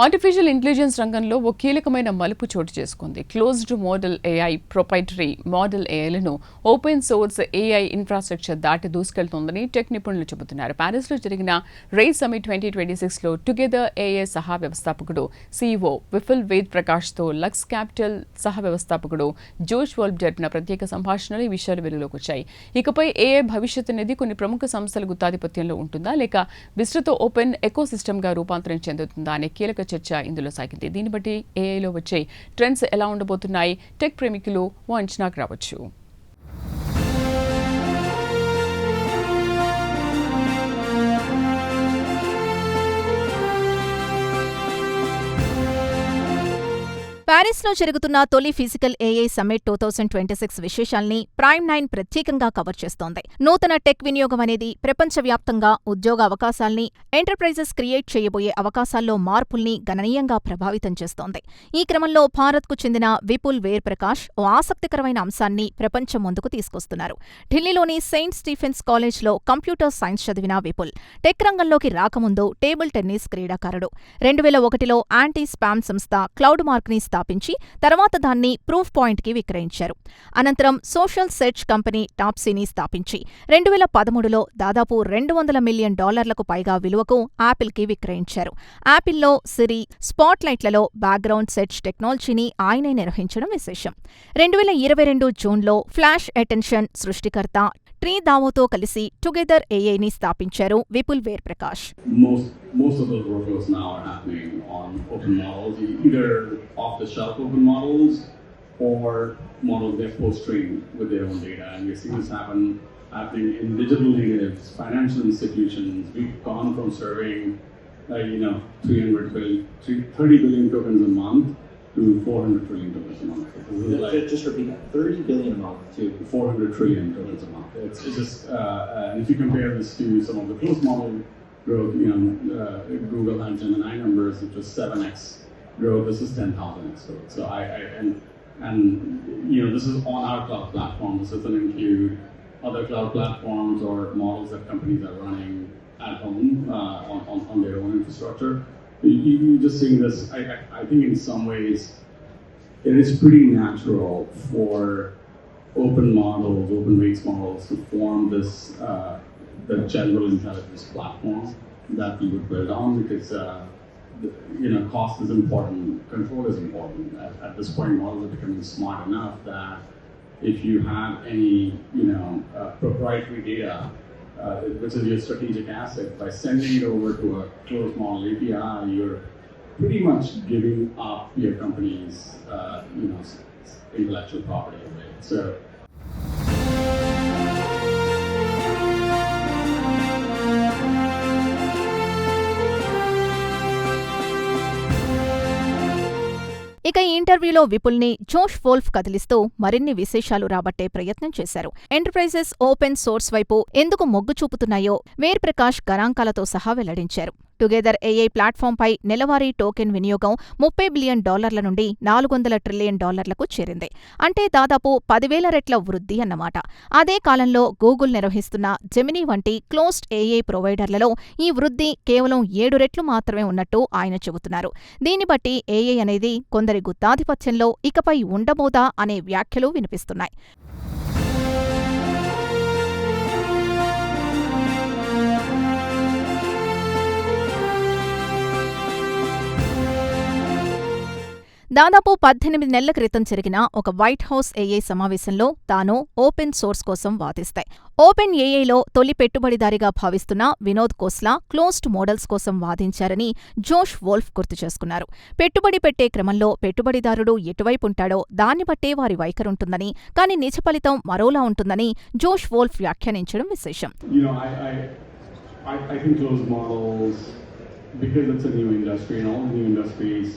Artificial intelligence రంగంలో ఓ కీలకమైన మలుపు చోటు చేసుకుంది. Closed model AI, proprietary model ఏఐలను ఓపెన్ సోర్స్ ఏఐ ఇన్ఫ్రాస్ట్రక్చర్ దాటి దూసుకెళ్తోందని టెక్ నిపుణులు చెబుతున్నారు. ప్యారిస్లో జరిగిన రైజ్ సమిట్ 2026లో టుగెదర్ ఏఐ సహా వ్యవస్థాపకుడు సీఈఓ విపుల్ వేద్ ప్రకాష్తో లక్స్ క్యాపిటల్ సహ వ్యవస్థాపకుడు జోష్ వోల్ఫ్ జరిపిన ప్రత్యేక సంభాషణలు ఈ విషయాలు వెలుగులోకి వచ్చాయి. ఇకపై ఏఐ భవిష్యత్ అనేది కొన్ని ప్రముఖ సంస్థల గుత్తాధిపత్యంలో ఉంటుందా, లేక విస్తృత ఓపెన్ ఎకోసిస్టమ్గా రూపాంతరం చెందుతుందా అనే కీలక చర్చ ఇందులో సాగింది. దీన్ని బట్టి ఏఐలో వచ్చే ట్రెండ్స్ ఎలా ఉండబోతున్నాయి, టెక్ ప్రేమికులు ఓ అంచనాకు రావచ్చు. ప్యారిస్లో జరుగుతున్న తొలి ఫిజికల్ ఏఐ సమ్మిట్ 2026 విశేషాల్ని ప్రైమ్ 9 ప్రత్యేకంగా కవర్ చేస్తోంది. నూతన టెక్ వినియోగం అనేది ప్రపంచవ్యాప్తంగా ఉద్యోగ అవకాశాల్ని, ఎంటర్ప్రైజెస్ క్రియేట్ చేయబోయే అవకాశాల్లో మార్పుల్ని గణనీయంగా ప్రభావితం చేస్తోంది. ఈ క్రమంలో భారత్కు చెందిన విపుల్ వేర్ ప్రకాష్ ఓ ఆసక్తికరమైన అంశాన్ని ప్రపంచం ముందుకు తీసుకొస్తున్నారు. ఢిల్లీలోని సెయింట్ స్టీఫెన్స్ కాలేజ్లో కంప్యూటర్ సైన్స్ చదివిన విపుల్ టెక్ రంగంలోకి రాకముందు టేబుల్ టెన్నిస్ క్రీడాకారుడు. 2001లో యాంటీ స్పామ్ సంస్థ క్లౌడ్ మార్క్ని స్థాపించి తర్వాత దాన్ని ప్రూఫ్ పాయింట్కి విక్రయించారు. అనంతరం సోషల్ సెర్చ్ కంపెనీ టాప్సీని స్థాపించి 2013లో దాదాపు $200 మిలియన్ పైగా విలువకు యాపిల్కి విక్రయించారు. యాపిల్లో సిరి, స్పాట్లైట్లలో బ్యాక్గ్రౌండ్ సెర్చ్ టెక్నాలజీని ఆయనే నిర్వహించడం విశేషం. 2022 జూన్లో ఫ్లాష్ అటెన్షన్ సృష్టికర్త ట్రీ దావోతో కలిసి టుగెదర్ ఏఐని స్థాపించారు Vipul Ved Prakash. Most of those workloads now are happening on open models, either off-the-shelf open models or models they've post-trained with their own data. And we're seeing this happening in digital natives, financial institutions. We've gone from serving, 30 billion tokens a month to 400 trillion tokens a month. Just repeat that. 30 billion a month to 400 trillion tokens a month. It's just, and if you compare this to some of the closed model growth, Google had Gemini numbers, which was 7x growth. This is 10,000x growth. So this is on our cloud platform. This doesn't include other cloud platforms or models that companies are running at home on their own infrastructure. You're just seeing this. I think in some ways it is pretty natural for open models, open weights models to form this the general intelligence platform that we would build on, because cost is important, control is important. At this point, models are becoming smart enough that if you have any proprietary data, which is your strategic asset, by sending it over to a closed model API, you're pretty much giving up your company's intellectual property away. So ఇక ఈ ఇంటర్వ్యూలో విపుల్ని జోష్ wolf కదిలిస్తూ మరిన్ని విశేషాలు రాబట్టే ప్రయత్నం చేశారు. Enterprises open source వైపు ఎందుకు మొగ్గు చూపుతున్నాయో వేర్ ప్రకాష్ గణాంకాలతో సహా వెల్లడించారు. టుగెదర్ ఏఐ ప్లాట్ఫాంపై నెలవారీ టోకెన్ వినియోగం $30 బిలియన్ నుండి $400 ట్రిలియన్ చేరింది. అంటే దాదాపు 10,000 రెట్ల వృద్ధి అన్నమాట. అదే కాలంలో గూగుల్ నిర్వహిస్తున్న జెమినీ వంటి క్లోజ్డ్ ఏఐ ప్రొవైడర్లలో ఈ వృద్ధి కేవలం 7 రెట్లు మాత్రమే ఉన్నట్టు ఆయన చెబుతున్నారు. దీన్ని బట్టి ఏఐ అనేది కొందరి గుత్తాధిపత్యంలో ఇకపై ఉండబోదా అనే వ్యాఖ్యలు వినిపిస్తున్నాయి. దాదాపు 18 నెలల క్రితం జరిగిన ఒక వైట్ హౌస్ ఏఐ సమావేశంలో తాను ఓపెన్ సోర్స్ కోసం వాదిస్తాయి. ఓపెన్ ఏఐలో తొలి పెట్టుబడిదారిగా భావిస్తున్న వినోద్ ఖోస్లా క్లోజ్డ్ మోడల్స్ కోసం వాదించారని జోష్ వోల్ఫ్ గుర్తు చేసుకున్నారు. పెట్టుబడి పెట్టే క్రమంలో పెట్టుబడిదారుడు ఎటువైపుంటాడో దాన్ని బట్టే వారి వైఖరుంటుందని, కానీ నిజ ఫలితం మరోలా ఉంటుందని జోష్ వోల్ఫ్ వ్యాఖ్యానించడం విశేషం. I think closed models, because it's a new industry, and all new industries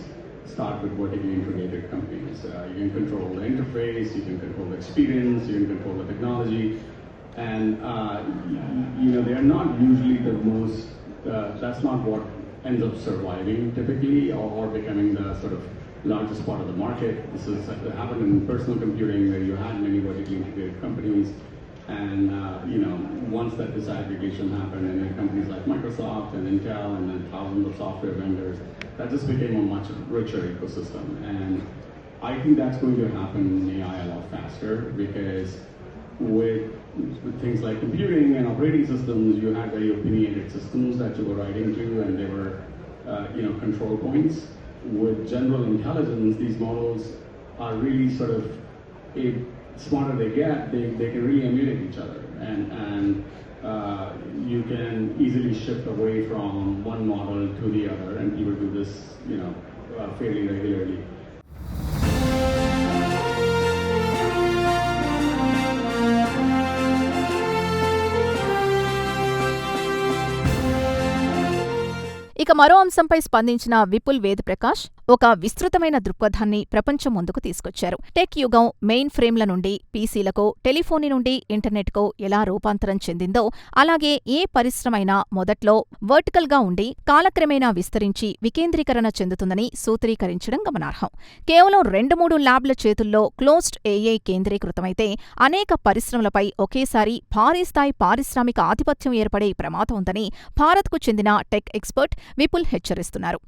start with vertically integrated companies. You can control the interface, you can control the experience, you can control the technology, and they are not usually the most. That's not what ends up surviving typically, or becoming the sort of largest part of the market. This is happened in personal computing, where you had many vertically integrated companies, and once that disaggregation happened, and then companies like Microsoft and Intel and then thousands of software vendors, that just became a much richer ecosystem. And I think that's going to happen in AI a lot faster because with things like computing and operating systems, you had very opinionated systems that you were writing to, and they were, control points. With general intelligence, these models are really sort of, smarter they get, they can really emulate each other, and you can easily shift away from one model to the other, and people do this, fairly regularly. ఇక మరో అంశంపై స్పందించిన విపుల్ వేదప్రకాష్ ఒక విస్తృతమైన దృక్పథాన్ని ప్రపంచం ముందుకు తీసుకొచ్చారు. టెక్ యుగం మెయిన్ ఫ్రేమ్ల నుండి పీసీలకు, టెలిఫోనీ నుండి ఇంటర్నెట్కు ఎలా రూపాంతరం చెందిందో అలాగే ఏ పరిశ్రమైనా మొదట్లో వర్టికల్గా ఉండి కాలక్రమేణా విస్తరించి వికేంద్రీకరణ చెందుతుందని సూత్రీకరించడం గమనార్హం. కేవలం 2-3 ల్యాబ్ల చేతుల్లో క్లోజ్డ్ ఏఐ కేంద్రీకృతమైతే అనేక పరిశ్రమలపై ఒకేసారి భారీ స్థాయి పారిశ్రామిక ఆధిపత్యం ఏర్పడే ప్రమాదం ఉందని భారత్కు చెందిన టెక్ ఎక్స్పర్ట్ విపుల్ హెచ్చరిస్తున్నారు.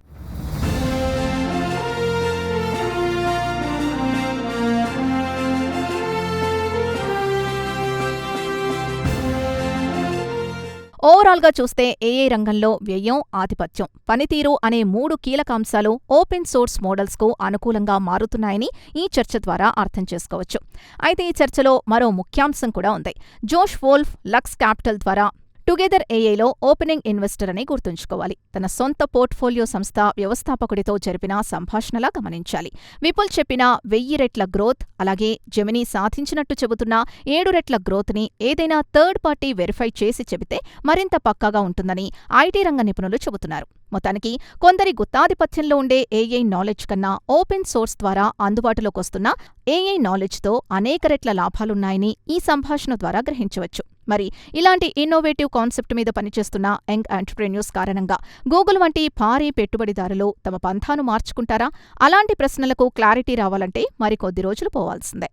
ఓవరాల్గా చూస్తే ఏఐ రంగంలో వ్యయం, ఆధిపత్యం, పనితీరు అనే 3 కీలక అంశాలు ఓపెన్ సోర్స్ మోడల్స్కు అనుకూలంగా మారుతున్నాయని ఈ చర్చ ద్వారా అర్థం చేసుకోవచ్చు. అయితే ఈ చర్చలో మరో ముఖ్యాంశం కూడా ఉంది. జోష్ వోల్ఫ్ లక్స్ క్యాపిటల్ ద్వారా టుగెదర్ ఏఐలో ఓపెనింగ్ ఇన్వెస్టర్ అని గుర్తుంచుకోవాలి. తన సొంత పోర్ట్ఫోలియో సంస్థ వ్యవస్థాపకుడితో జరిపిన సంభాషణలా గమనించాలి. విపుల్ చెప్పిన 1000 రెట్ల గ్రోత్, అలాగే జెమినీ సాధించినట్టు చెబుతున్న 7 రెట్ల గ్రోత్ని ఏదైనా థర్డ్ పార్టీ వెరిఫై చేసి చెబితే మరింత పక్కాగా ఉంటుందని ఐటీ రంగ నిపుణులు చెబుతున్నారు. మొత్తానికి కొందరి గుత్తాధిపత్యంలో ఉండే ఏఐ నాలెడ్జ్ కన్నా ఓపెన్ సోర్స్ ద్వారా అందుబాటులోకొస్తున్న ఏఐ నాలెడ్జ్తో అనేక రెట్ల లాభాలున్నాయని ఈ సంభాషణ ద్వారా గ్రహించవచ్చు. మరి ఇలాంటి ఇన్నోవేటివ్ కాన్సెప్ట్ మీద పనిచేస్తున్న యంగ్ ఎంటర్‌ప్రెన్యూర్స్ కారణంగా గూగుల్ వంటి భారీ పెట్టుబడిదారులు తమ పంథాను మార్చుకుంటారా? అలాంటి ప్రశ్నలకు క్లారిటీ రావాలంటే మరికొద్ది రోజులు పోవాల్సిందే.